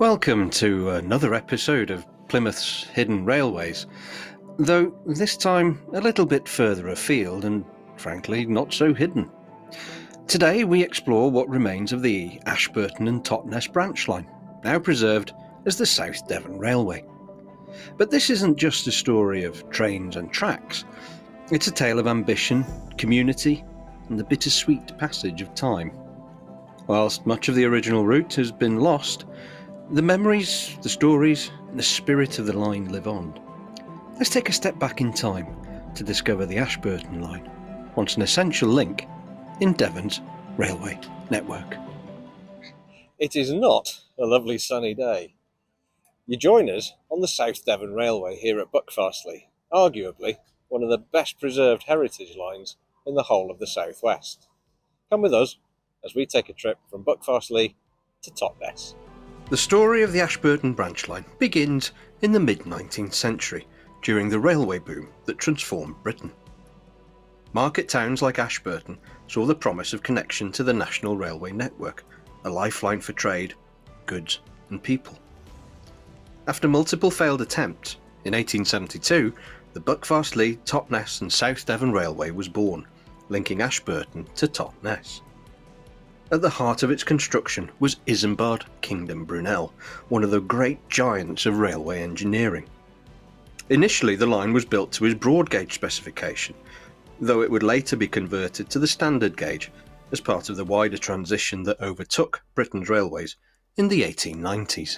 Welcome to another episode of Plymouth's Hidden Railways, though this time a little bit further afield and, frankly, not so hidden. Today we explore what remains of the Ashburton and Totnes branch line, now preserved as the South Devon Railway. But this isn't just a story of trains and tracks. It's a tale of ambition, community, and the bittersweet passage of time. Whilst much of the original route has been lost, the memories, the stories, and the spirit of the line live on. Let's take a step back in time to discover the Ashburton line, once an essential link in Devon's railway network. It is not a lovely sunny day. You join us on the South Devon Railway here at Buckfastleigh, arguably one of the best preserved heritage lines in the whole of the South West. Come with us as we take a trip from Buckfastleigh to Totnes. The story of the Ashburton branch line begins in the mid-19th century, during the railway boom that transformed Britain. Market towns like Ashburton saw the promise of connection to the national railway network, a lifeline for trade, goods and people. After multiple failed attempts, in 1872, the Buckfastleigh, Totnes and South Devon Railway was born, linking Ashburton to Totnes. At the heart of its construction was Isambard Kingdom Brunel, one of the great giants of railway engineering. Initially the line was built to his broad gauge specification, though it would later be converted to the standard gauge as part of the wider transition that overtook Britain's railways in the 1890s.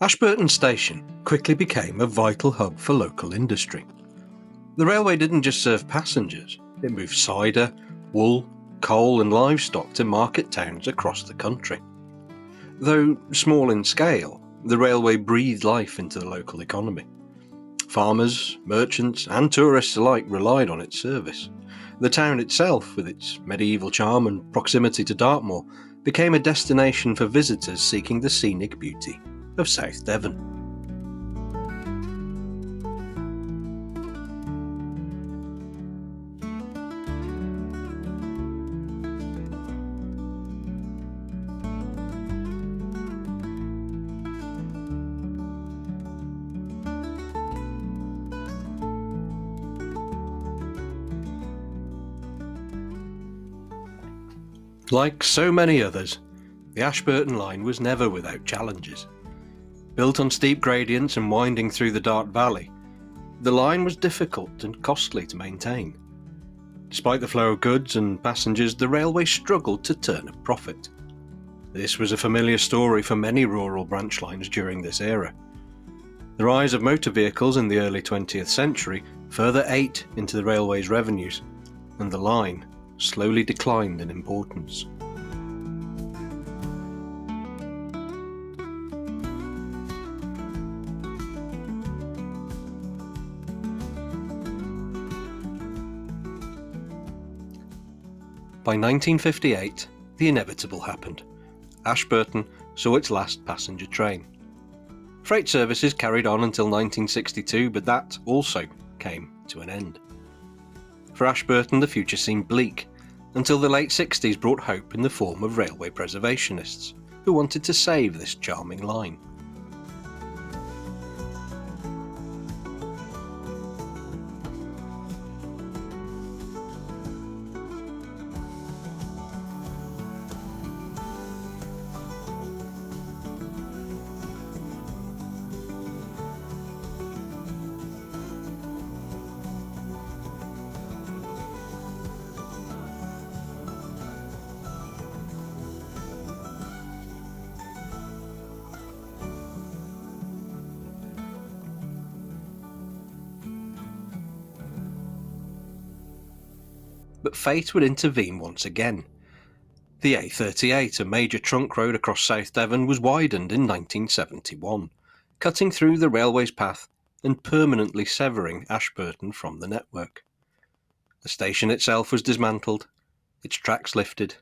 Ashburton Station quickly became a vital hub for local industry. The railway didn't just serve passengers, it moved cider, wool, coal and livestock to market towns across the country. Though small in scale, the railway breathed life into the local economy. Farmers, merchants and tourists alike relied on its service. The town itself, with its medieval charm and proximity to Dartmoor, became a destination for visitors seeking the scenic beauty of South Devon. Like so many others, the Ashburton line was never without challenges. Built on steep gradients and winding through the Dart Valley, the line was difficult and costly to maintain. Despite the flow of goods and passengers, the railway struggled to turn a profit. This was a familiar story for many rural branch lines during this era. The rise of motor vehicles in the early 20th century further ate into the railway's revenues, and the line slowly declined in importance. By 1958, the inevitable happened. Ashburton saw its last passenger train. Freight services carried on until 1962, but that also came to an end. For Ashburton, the future seemed bleak, until the late 60s brought hope in the form of railway preservationists, who wanted to save this charming line. But fate would intervene once again. The A38, a major trunk road across South Devon, was widened in 1971, cutting through the railway's path and permanently severing Ashburton from the network. The station itself was dismantled, its tracks lifted,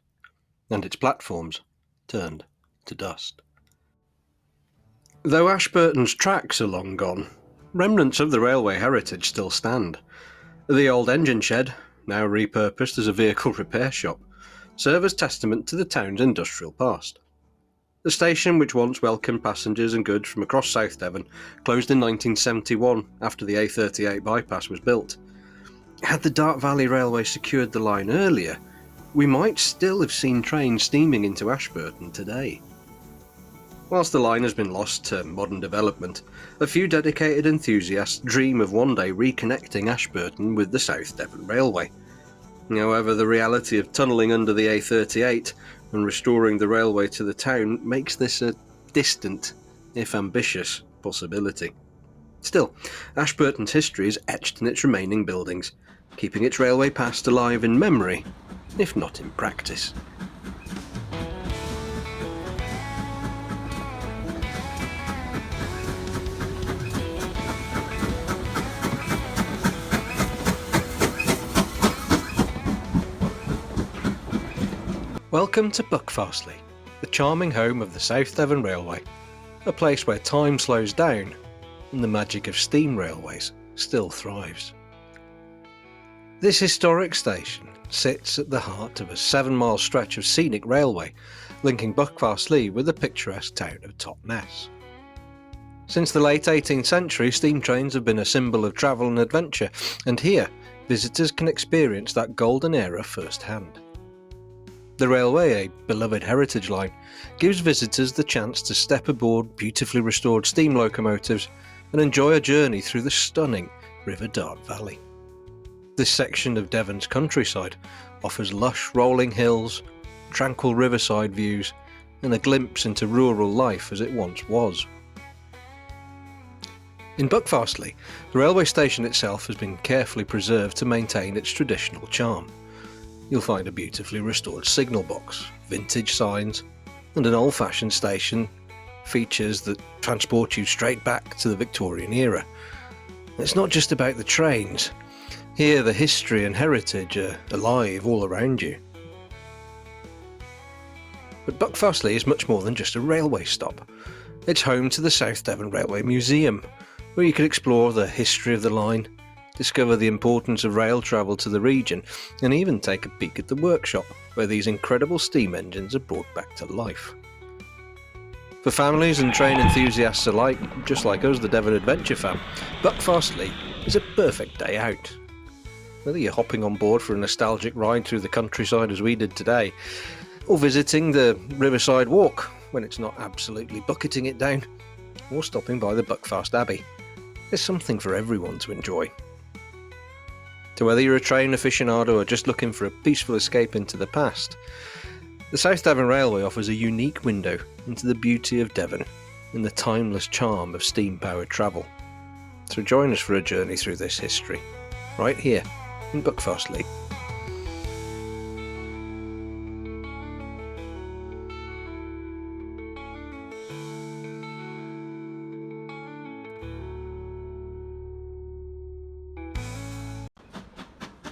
and its platforms turned to dust. Though Ashburton's tracks are long gone, Remnants of the railway heritage still stand. The old engine shed, now repurposed as a vehicle repair shop, serve as testament to the town's industrial past. The station, which once welcomed passengers and goods from across South Devon, closed in 1971 after the A38 bypass was built. Had the Dart Valley Railway secured the line earlier, we might still have seen trains steaming into Ashburton today. Whilst the line has been lost to modern development, a few dedicated enthusiasts dream of one day reconnecting Ashburton with the South Devon Railway. However, the reality of tunnelling under the A38 and restoring the railway to the town makes this a distant, if ambitious, possibility. Still, Ashburton's history is etched in its remaining buildings, keeping its railway past alive in memory, if not in practice. Welcome to Buckfastleigh, the charming home of the South Devon Railway, a place where time slows down and the magic of steam railways still thrives. This historic station sits at the heart of a 7-mile stretch of scenic railway linking Buckfastleigh with the picturesque town of Totnes. Since the late 18th century, steam trains have been a symbol of travel and adventure, and here visitors can experience that golden era firsthand. The railway, a beloved heritage line, gives visitors the chance to step aboard beautifully restored steam locomotives and enjoy a journey through the stunning River Dart Valley. This section of Devon's countryside offers lush rolling hills, tranquil riverside views, and a glimpse into rural life as it once was. In Buckfastleigh, the railway station itself has been carefully preserved to maintain its traditional charm. You'll find a beautifully restored signal box, vintage signs, and an old-fashioned station features that transport you straight back to the Victorian era. It's not just about the trains. Here the history and heritage are alive all around you. But Buckfastleigh is much more than just a railway stop. It's home to the South Devon Railway Museum, where you can explore the history of the line, discover the importance of rail travel to the region, and even take a peek at the workshop where these incredible steam engines are brought back to life. For families and train enthusiasts alike, just like us, the Devon Adventure fam, Buckfastleigh is a perfect day out. Whether you're hopping on board for a nostalgic ride through the countryside as we did today, or visiting the Riverside Walk when it's not absolutely bucketing it down, or stopping by the Buckfast Abbey, there's something for everyone to enjoy. So whether you're a train aficionado or just looking for a peaceful escape into the past, the South Devon Railway offers a unique window into the beauty of Devon and the timeless charm of steam-powered travel. So join us for a journey through this history, right here in Buckfastleigh.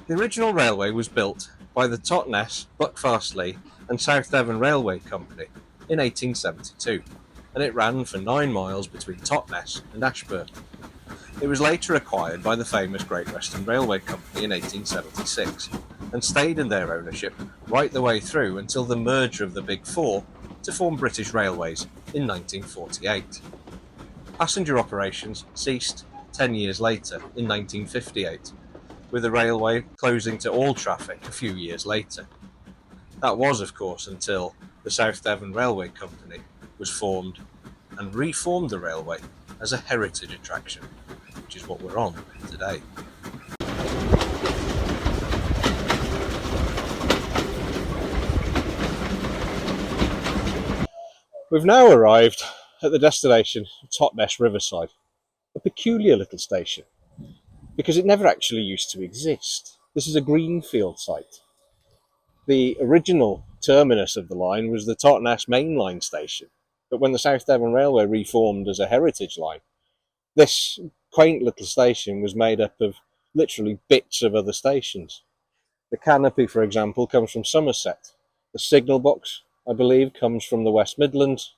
The original railway was built by the Totnes, Buckfastleigh and South Devon Railway Company in 1872, and it ran for 9 miles between Totnes and Ashburton. It was later acquired by the famous Great Western Railway Company in 1876, and stayed in their ownership right the way through until the merger of the Big Four to form British Railways in 1948. Passenger operations ceased 10 years later in 1958, with the railway closing to all traffic a few years later. That was, of course, until the South Devon Railway Company was formed and reformed the railway as a heritage attraction, which is what we're on today. We've now arrived at the destination, Totnes Riverside, a peculiar little station, because it never actually used to exist. This is a greenfield site. The original terminus of the line was the Totnes mainline station, but when the South Devon Railway reformed as a heritage line, this quaint little station was made up of literally bits of other stations. The canopy, for example, comes from Somerset. The signal box, I believe, comes from the West Midlands,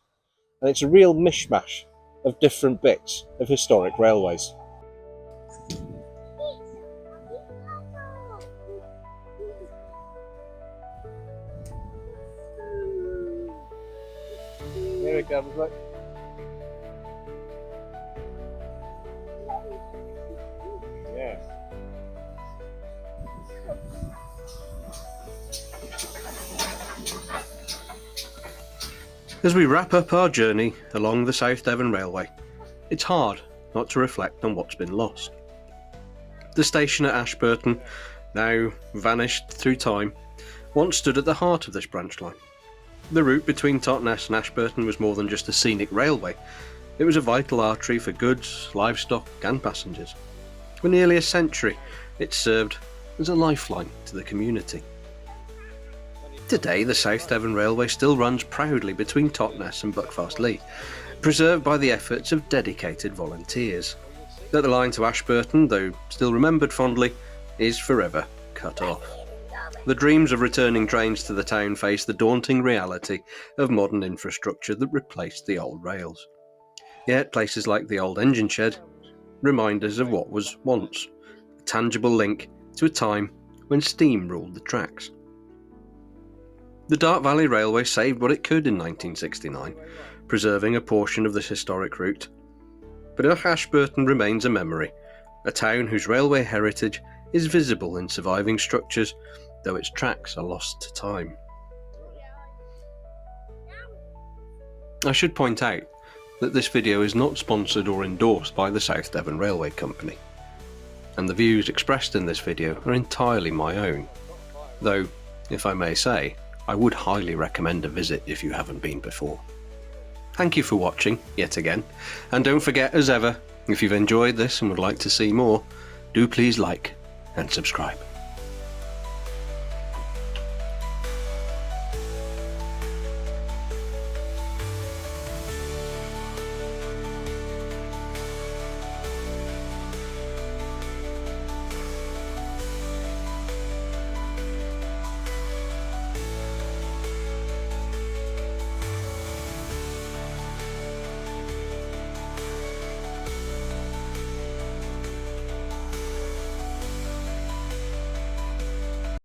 and it's a real mishmash of different bits of historic railways. it comes, look. Yeah. As we wrap up our journey along the South Devon Railway, it's hard not to reflect on what's been lost. The station at Ashburton, now vanished through time, once stood at the heart of this branch line. The route between Totnes and Ashburton was more than just a scenic railway. It was a vital artery for goods, livestock and passengers. For nearly a century, it served as a lifeline to the community. Today, the South Devon Railway still runs proudly between Totnes and Buckfastleigh, preserved by the efforts of dedicated volunteers. But the line to Ashburton, though still remembered fondly, is forever cut off. The dreams of returning trains to the town face the daunting reality of modern infrastructure that replaced the old rails. Yet places like the old engine shed remind us of what was once, a tangible link to a time when steam ruled the tracks. The Dart Valley Railway saved what it could in 1969, preserving a portion of this historic route. But Ashburton remains a memory, a town whose railway heritage is visible in surviving structures, though its tracks are lost to time. I should point out that this video is not sponsored or endorsed by the South Devon Railway Company, and the views expressed in this video are entirely my own, though, if I may say, I would highly recommend a visit if you haven't been before. Thank you for watching, yet again, and don't forget, as ever, if you've enjoyed this and would like to see more, do please like and subscribe.